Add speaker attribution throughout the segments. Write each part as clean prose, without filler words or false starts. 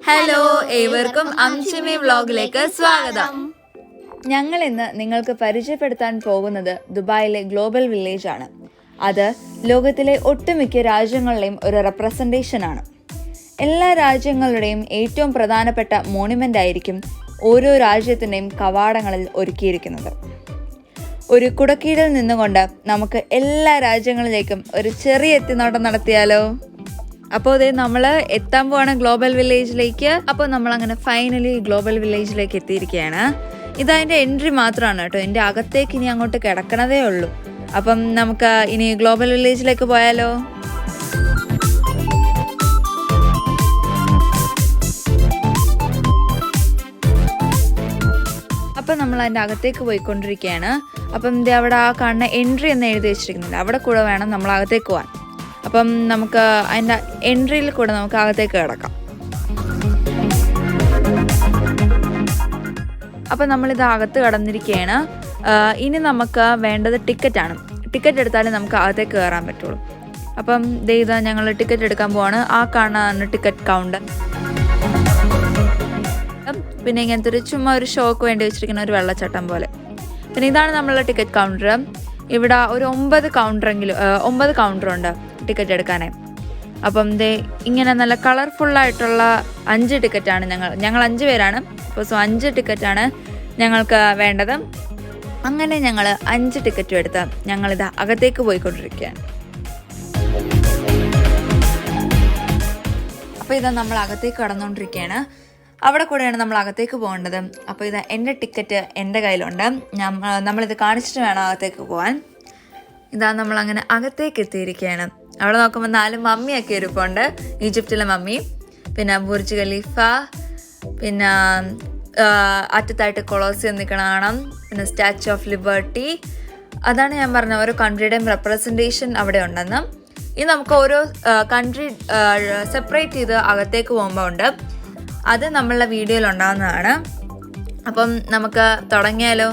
Speaker 1: Hello, ഏവർക്കും അംശമി വ്ലോഗിലേക്ക് സ്വാഗതം.
Speaker 2: ഞങ്ങൾ ഇന്ന് നിങ്ങൾക്ക് പരിചയപ്പെടുത്താൻ പോകുന്നത് ദുബായിലെ ഗ്ലോബൽ വില്ലേജ് ആണ്. അത് ലോകത്തിലെ ഒട്ടുമിക്ക രാജ്യങ്ങളുടെയും ഒരു റെപ്രസെൻറ്റേഷൻ ആണ്. എല്ലാ രാജ്യങ്ങളുടെയും ഏറ്റവും പ്രധാനപ്പെട്ട മോണുമെൻ്റ് ആയിരിക്കും ഓരോ രാജ്യത്തിൻ്റെയും കവാടങ്ങളിൽ ഒരുക്കിയിരിക്കുന്നത്. ഒരു കുടക്കീഴിൽ നിന്നുകൊണ്ട് നമുക്ക് എല്ലാ രാജ്യങ്ങളിലേക്കും ഒരു ചെറിയ എത്തിനോട്ടം നടത്തിയാലോ? അപ്പോൾ അതേ നമ്മൾ എത്താൻ പോവാണ് ഗ്ലോബൽ വില്ലേജിലേക്ക്. അപ്പോൾ നമ്മൾ അങ്ങനെ ഫൈനലി ഗ്ലോബൽ വില്ലേജിലേക്ക് എത്തിയിരിക്കുകയാണ്. ഇതതിൻ്റെ എൻട്രി മാത്രമാണ് കേട്ടോ. എൻ്റെ അകത്തേക്ക് ഇനി അങ്ങോട്ട് കിടക്കണതേ ഉള്ളൂ. അപ്പം നമുക്ക് ഇനി ഗ്ലോബൽ വില്ലേജിലേക്ക് പോയാലോ? അപ്പം നമ്മൾ അതിൻ്റെ അകത്തേക്ക് പോയിക്കൊണ്ടിരിക്കുകയാണ്. അപ്പം ഇത് അവിടെ ആ കാണുന്ന എൻട്രി എന്ന് എഴുതി വെച്ചിരിക്കുന്നില്ല, അവിടെ കൂടെ വേണം നമ്മൾ അകത്തേക്ക് പോകാൻ. അപ്പം നമുക്ക് അതിൻ്റെ എൻട്രിയിൽ കൂടെ നമുക്ക് അകത്തേക്ക് കിടക്കാം. അപ്പം നമ്മളിത് അകത്ത് കടന്നിരിക്കുകയാണ്. ഇനി നമുക്ക് വേണ്ടത് ടിക്കറ്റാണ്. ടിക്കറ്റ് എടുത്താലേ നമുക്ക് അകത്തേക്ക് കയറാൻ പറ്റുള്ളൂ. അപ്പം ഇതാ ഞങ്ങൾ ടിക്കറ്റ് എടുക്കാൻ പോവാണ്. ആ കാണാനാണ് ടിക്കറ്റ് കൗണ്ടർ. പിന്നെ ഇങ്ങനത്തെ ഒരു ചുമ്മാ ഒരു ഷോക്ക് വേണ്ടി വെച്ചിരിക്കുന്ന ഒരു വെള്ളച്ചാട്ടം പോലെ. പിന്നെ ഇതാണ് നമ്മളുടെ ടിക്കറ്റ് കൗണ്ടർ. ഇവിടെ ഒരു 9 കൗണ്ടറുണ്ട് ടിക്കറ്റ് എടുക്കാനായി. അപ്പം ഇങ്ങനെ നല്ല കളർഫുള്ളായിട്ടുള്ള 5 ടിക്കറ്റാണ് ഞങ്ങൾ 5 പേരാണ്. അപ്പോൾ 5 ടിക്കറ്റാണ് ഞങ്ങൾക്ക് വേണ്ടത്. അങ്ങനെ ഞങ്ങൾ 5 ടിക്കറ്റും എടുത്ത് ഞങ്ങളിത് അകത്തേക്ക് പോയിക്കൊണ്ടിരിക്കുകയാണ്. അപ്പോൾ ഇതാ നമ്മൾ അകത്തേക്ക് കടന്നുകൊണ്ടിരിക്കുകയാണ്. അവിടെ കൂടെയാണ് നമ്മൾ അകത്തേക്ക് പോകേണ്ടത്. അപ്പോൾ ഇത് എൻ്റെ ടിക്കറ്റ് എൻ്റെ കയ്യിലുണ്ട്. നമ്മളിത് കാണിച്ചിട്ട് വേണം അകത്തേക്ക് പോകാൻ. ഇതാ നമ്മളങ്ങനെ അകത്തേക്ക് എത്തിയിരിക്കുകയാണ്. അവിടെ നോക്കുമ്പോൾ 4 മമ്മിയൊക്കെ ഇരിപ്പുണ്ട്. ഈജിപ്തിലെ മമ്മി, പിന്നെ ബുർജ് ഖലീഫ, പിന്നെ അറ്റത്തായിട്ട് കൊളോസിയം നിൽക്കണ കാണാം, പിന്നെ സ്റ്റാച്യു ഓഫ് ലിബർട്ടി. അതാണ് ഞാൻ പറഞ്ഞ ഓരോ കൺട്രിയുടെയും റെപ്രസെൻറ്റേഷൻ അവിടെ ഉണ്ടെന്ന്. ഇനി നമുക്ക് ഓരോ കൺട്രി സെപ്പറേറ്റ് ചെയ്ത് അകത്തേക്ക് പോകുമ്പോൾ ഉണ്ട്. അത് നമ്മളുടെ വീഡിയോയിൽ ഉണ്ടാകുന്നതാണ്. അപ്പം നമുക്ക് തുടങ്ങിയാലോ?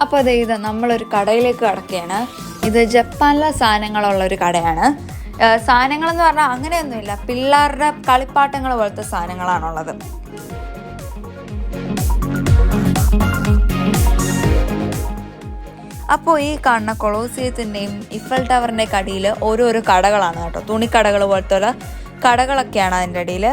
Speaker 2: അപ്പോൾ അതെ, ഇത് നമ്മളൊരു കടയിലേക്ക് കടക്കുകയാണ്. ഇത് ജപ്പാനിലെ സാധനങ്ങളുള്ളൊരു കടയാണ്. സാധനങ്ങളെന്ന് പറഞ്ഞാൽ അങ്ങനെയൊന്നുമില്ല, പിള്ളേരുടെ കളിപ്പാട്ടങ്ങൾ പോലത്തെ സാധനങ്ങളാണുള്ളത്. അപ്പോൾ ഈ കാണുന്ന കൊളോസിയത്തിൻ്റെയും ഇഫൽ ടവറിൻ്റെ അടിയിൽ ഓരോരോ കടകളാണ് കേട്ടോ. തുണിക്കടകൾ പോലത്തെ കടകളൊക്കെയാണ് അതിൻ്റെ അടിയിൽ.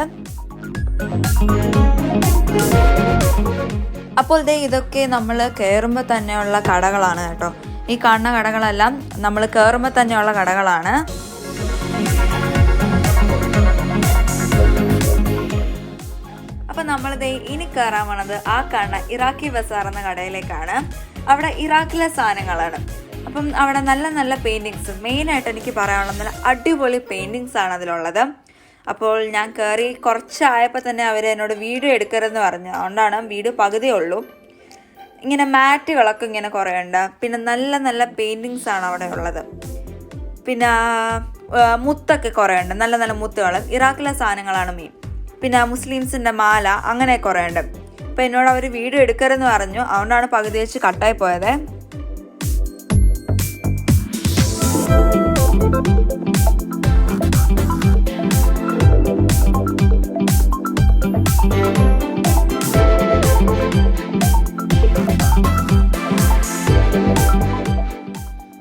Speaker 2: അപ്പോൾ ഇതൊക്കെ നമ്മൾ കയറുമ്പോൾ തന്നെയുള്ള കടകളാണ് കേട്ടോ. ഈ കാണുന്ന കടകളെല്ലാം നമ്മൾ കയറുമ്പോൾ തന്നെയുള്ള കടകളാണ്. അപ്പം നമ്മളിത് ഇനി കയറാൻ പോണത് ആ കാണുന്ന ഇറാഖി ബസാർ എന്ന കടയിലേക്കാണ്. അവിടെ ഇറാഖിലെ സാധനങ്ങളാണ്. അപ്പം അവിടെ നല്ല നല്ല പെയിൻറ്റിങ്സ്, മെയിനായിട്ട് എനിക്ക് പറയാനുള്ളത് നല്ല അടിപൊളി പെയിൻറ്റിങ്സ് ആണ് അതിലുള്ളത്. അപ്പോൾ ഞാൻ കയറി കുറച്ചായപ്പോൾ തന്നെ അവർ എന്നോട് വീഡിയോ എടുക്കരുതെന്ന് പറഞ്ഞു. അതുകൊണ്ടാണ് വീഡിയോ പകുതിയേ ഉള്ളൂ. ഇങ്ങനെ മാറ്റുകളൊക്കെ ഇങ്ങനെ കുറേ ഉണ്ട്. പിന്നെ നല്ല നല്ല പെയിൻറ്റിങ്സ് ആണ് അവിടെ ഉള്ളത്. പിന്നെ മുത്തൊക്കെ കുറേ ഉണ്ട്, നല്ല നല്ല മുത്തുകൾ. ഇറാഖിലെ സാധനങ്ങളാണ് മെയിൻ. പിന്നെ മുസ്ലിംസിൻ്റെ മാല, അങ്ങനെ കുറേ ഉണ്ട്. അപ്പോൾ എന്നോട് അവർ വീഡിയോ എടുക്കരുതെന്ന് പറഞ്ഞു. അതുകൊണ്ടാണ് പകുതി വെച്ച് കട്ടായി പോയത്.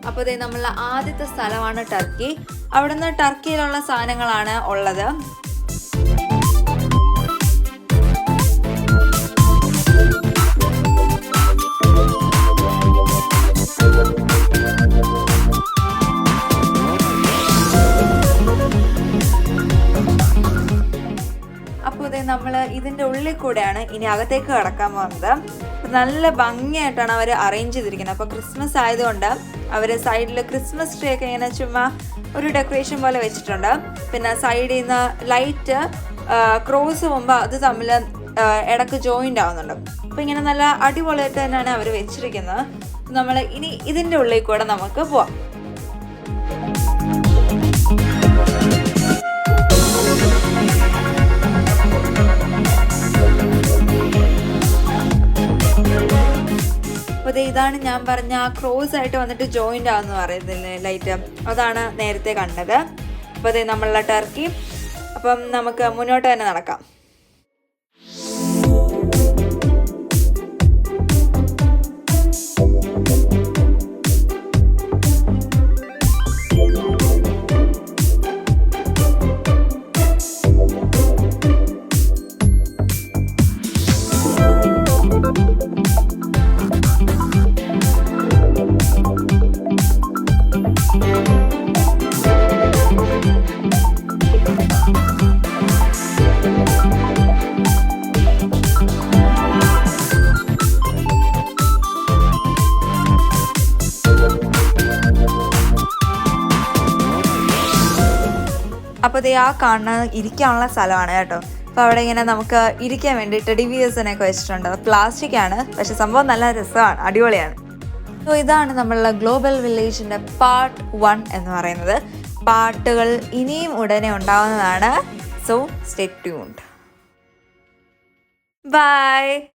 Speaker 2: അപ്പോൾ നമ്മളുടെ ആദ്യത്തെ സ്ഥലമാണ് ടർക്കി. അവിടുന്ന് ടർക്കിയിലുള്ള സാധനങ്ങളാണ് ഉള്ളത്. അപ്പോൾ നമ്മൾ ഇതിൻ്റെ ഉള്ളിൽ കൂടെയാണ് ഇനി അകത്തേക്ക് കടക്കാൻ പോകുന്നത്. നല്ല ഭംഗിയായിട്ടാണ് അവർ അറേഞ്ച് ചെയ്തിരിക്കുന്നത്. അപ്പോൾ ക്രിസ്മസ് ആയതുകൊണ്ട് അവർ സൈഡിൽ ക്രിസ്മസ് ട്രീ ഒക്കെ ഇങ്ങനെ ചുമ്മാ ഒരു ഡെക്കറേഷൻ പോലെ വെച്ചിട്ടുണ്ട്. പിന്നെ സൈഡിൽ നിന്ന് ലൈറ്റ് ക്രോസ് പോകുമ്പോൾ അത് തമ്മിൽ ഇടയ്ക്ക് ജോയിൻ്റ് ആവുന്നുണ്ട്. അപ്പോൾ ഇങ്ങനെ നല്ല അടിപൊളിയായിട്ട് തന്നെയാണ് അവർ വെച്ചിരിക്കുന്നത്. നമ്മൾ ഇനി ഇതിൻ്റെ ഉള്ളിൽ കൂടെ നമുക്ക് പോവാം. ഇതാണ് ഞാൻ പറഞ്ഞ ക്രോസ് ആയിട്ട് വന്നിട്ട് ജോയിൻ്റ് ആണെന്ന് പറയുന്നില്ലേ ലൈറ്റ്, അതാണ് നേരത്തെ കണ്ടത്. അപ്പോൾ അതേ നമ്മളുടെ ടർക്കി. അപ്പം നമുക്ക് മുന്നോട്ട് തന്നെ നടക്കാം. അപ്പോൾ ഇത് ആ കാണുന്ന ഇരിക്കാനുള്ള സ്ഥലമാണ് കേട്ടോ. അപ്പോൾ അവിടെ ഇങ്ങനെ നമുക്ക് ഇരിക്കാൻ വേണ്ടിയിട്ട് ഡിവിയേഴ്സിനൊക്കെ വെച്ചിട്ടുണ്ട്. പ്ലാസ്റ്റിക് ആണ്, പക്ഷെ സംഭവം നല്ല രസമാണ്, അടിപൊളിയാണ്. സോ ഇതാണ് നമ്മളുടെ ഗ്ലോബൽ വില്ലേജിൻ്റെ പാർട്ട് 1 എന്ന് പറയുന്നത്. പാർട്ടുകൾ ഇനിയും ഉടനെ ഉണ്ടാവുന്നതാണ്. So stay tuned. ബൈ.